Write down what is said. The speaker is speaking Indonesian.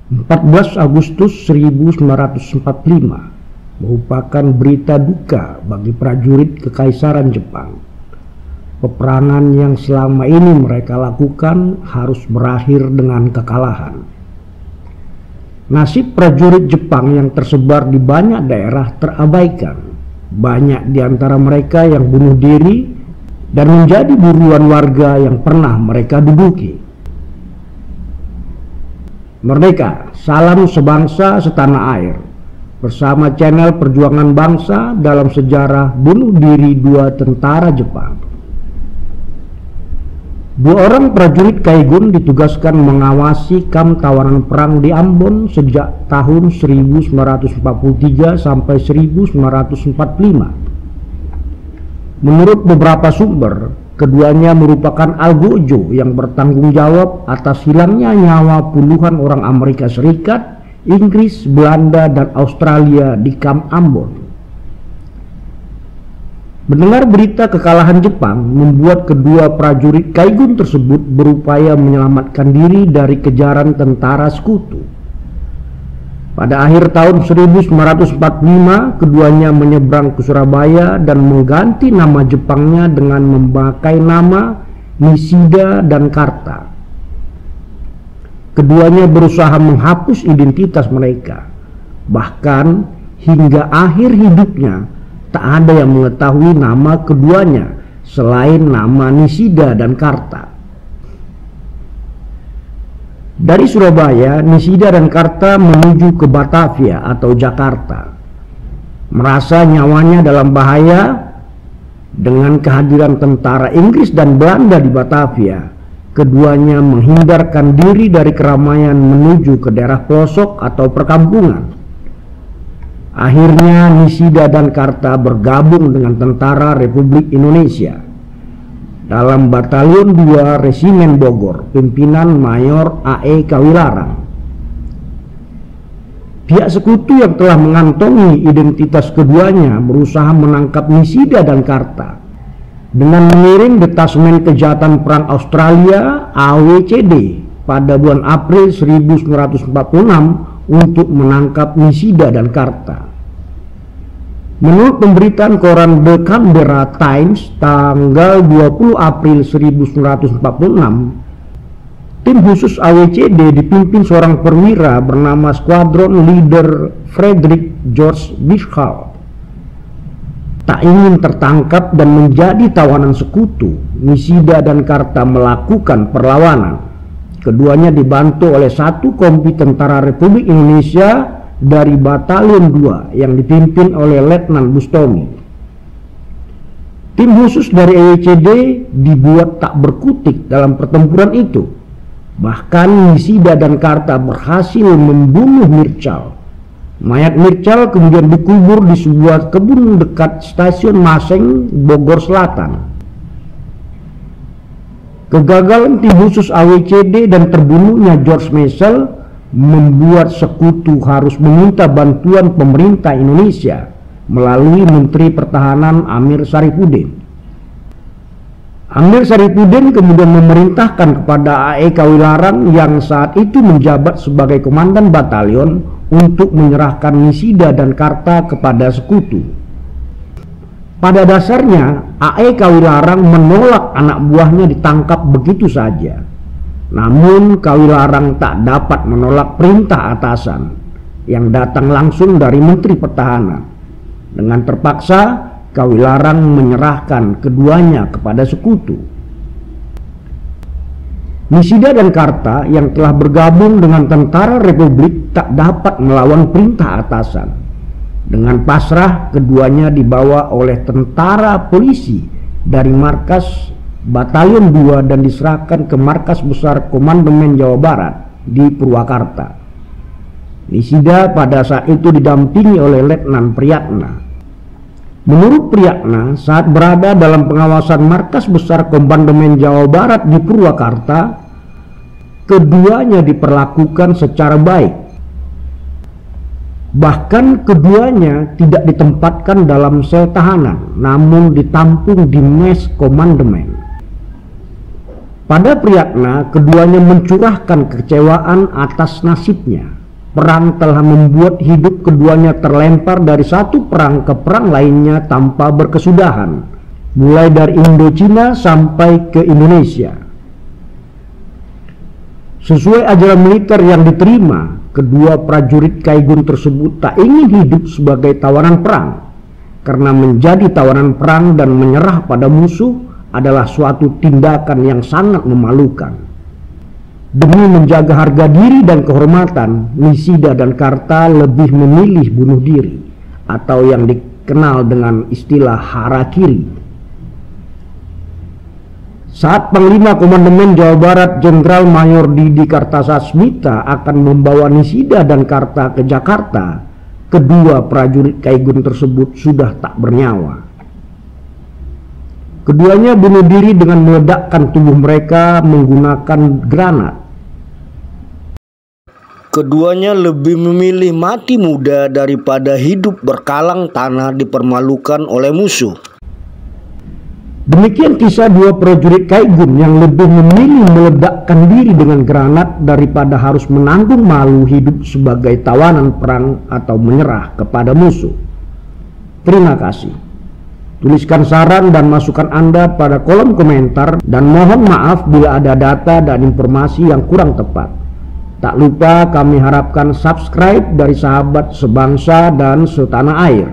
14 Agustus 1945 merupakan berita duka bagi prajurit Kekaisaran Jepang. Peperangan yang selama ini mereka lakukan harus berakhir dengan kekalahan. Nasib prajurit Jepang yang tersebar di banyak daerah terabaikan. Banyak di antara mereka yang bunuh diri dan menjadi buruan warga yang pernah mereka duduki. Merdeka, salam sebangsa setanah air. Bersama channel Perjuangan Bangsa dalam sejarah bunuh diri dua tentara Jepang. Dua orang prajurit Kaigun ditugaskan mengawasi kamp tawanan perang di Ambon sejak tahun 1943 sampai 1945. Menurut beberapa sumber, keduanya merupakan algojo yang bertanggung jawab atas hilangnya nyawa puluhan orang Amerika Serikat, Inggris, Belanda, dan Australia di kamp Ambon. Mendengar berita kekalahan Jepang membuat kedua prajurit Kaigun tersebut berupaya menyelamatkan diri dari kejaran tentara sekutu. Pada akhir tahun 1945, keduanya menyeberang ke Surabaya dan mengganti nama Jepangnya dengan memakai nama Nishida dan Karta. Keduanya berusaha menghapus identitas mereka. Bahkan hingga akhir hidupnya tak ada yang mengetahui nama keduanya selain nama Nishida dan Karta. Dari Surabaya, Nishida dan Karta menuju ke Batavia atau Jakarta. Merasa nyawanya dalam bahaya dengan kehadiran tentara Inggris dan Belanda di Batavia, keduanya menghindarkan diri dari keramaian menuju ke daerah pelosok atau perkampungan. Akhirnya Nishida dan Karta bergabung dengan Tentara Republik Indonesia dalam Batalion 2 Resimen Bogor, pimpinan Mayor A.E. Kawilarang. Pihak sekutu yang telah mengantongi identitas keduanya berusaha menangkap Nishida dan Karta dengan mengirim Detasmen Kejahatan Perang Australia (AWCD) pada bulan April 1946 untuk menangkap Nishida dan Karta. Menurut pemberitaan koran The Canberra Times tanggal 20 April 1946, tim khusus AWCD dipimpin seorang perwira bernama Squadron Leader Frederick George Bishal. Tak ingin tertangkap dan menjadi tawanan sekutu, Nishida dan Karta melakukan perlawanan. Keduanya dibantu oleh satu kompi tentara Republik Indonesia dari Batalion 2 yang dipimpin oleh Letnan Bustomi. Tim khusus dari AWCD dibuat tak berkutik dalam pertempuran itu. Bahkan Nishida dan Karta berhasil membunuh Mircal. Mayat Mircal kemudian dikubur di sebuah kebun dekat stasiun Maseng, Bogor Selatan. Kegagalan tim khusus AWCD dan terbunuhnya George Messel membuat sekutu harus meminta bantuan pemerintah Indonesia melalui Menteri Pertahanan Amir Syarifuddin. Amir Syarifuddin kemudian memerintahkan kepada A.E. Kawilarang yang saat itu menjabat sebagai komandan batalion untuk menyerahkan Nishida dan Karta kepada sekutu. Pada dasarnya A.E. Kawilarang menolak anak buahnya ditangkap begitu saja. Namun Kawilarang tak dapat menolak perintah atasan yang datang langsung dari Menteri Pertahanan. Dengan terpaksa Kawilarang menyerahkan keduanya kepada sekutu. Nishida dan Karta yang telah bergabung dengan Tentara Republik tak dapat melawan perintah atasan. Dengan pasrah keduanya dibawa oleh tentara polisi dari markas Batalion 2 dan diserahkan ke markas besar Komandemen Jawa Barat di Purwakarta. Nishida pada saat itu didampingi oleh Letnan Priyatna. Menurut Priyatna, saat berada dalam pengawasan markas besar Komandemen Jawa Barat di Purwakarta, keduanya diperlakukan secara baik. Bahkan keduanya tidak ditempatkan dalam sel tahanan, namun ditampung di mes komandemen. Pada Priyatna, keduanya mencurahkan kekecewaan atas nasibnya. Perang telah membuat hidup keduanya terlempar dari satu perang ke perang lainnya tanpa berkesudahan, mulai dari Indochina sampai ke Indonesia. Sesuai ajaran militer yang diterima, kedua prajurit Kaigun tersebut tak ingin hidup sebagai tawanan perang, karena menjadi tawanan perang dan menyerah pada musuh adalah suatu tindakan yang sangat memalukan. Demi menjaga harga diri dan kehormatan, Nisida dan Karta lebih memilih bunuh diri, atau yang dikenal dengan istilah harakiri. Saat Panglima Komandemen Jawa Barat Jenderal Mayor Didi Kartasasmita akan membawa Nisida dan Karta ke Jakarta, kedua prajurit Kaigun tersebut sudah tak bernyawa. Keduanya bunuh diri dengan meledakkan tubuh mereka menggunakan granat. Keduanya lebih memilih mati muda daripada hidup berkalang tanah dipermalukan oleh musuh. Demikian kisah dua prajurit Kaigun yang lebih memilih meledakkan diri dengan granat daripada harus menanggung malu hidup sebagai tawanan perang atau menyerah kepada musuh. Terima kasih. Tuliskan saran dan masukan Anda pada kolom komentar, dan mohon maaf bila ada data dan informasi yang kurang tepat. Tak lupa kami harapkan subscribe dari sahabat sebangsa dan setanah air.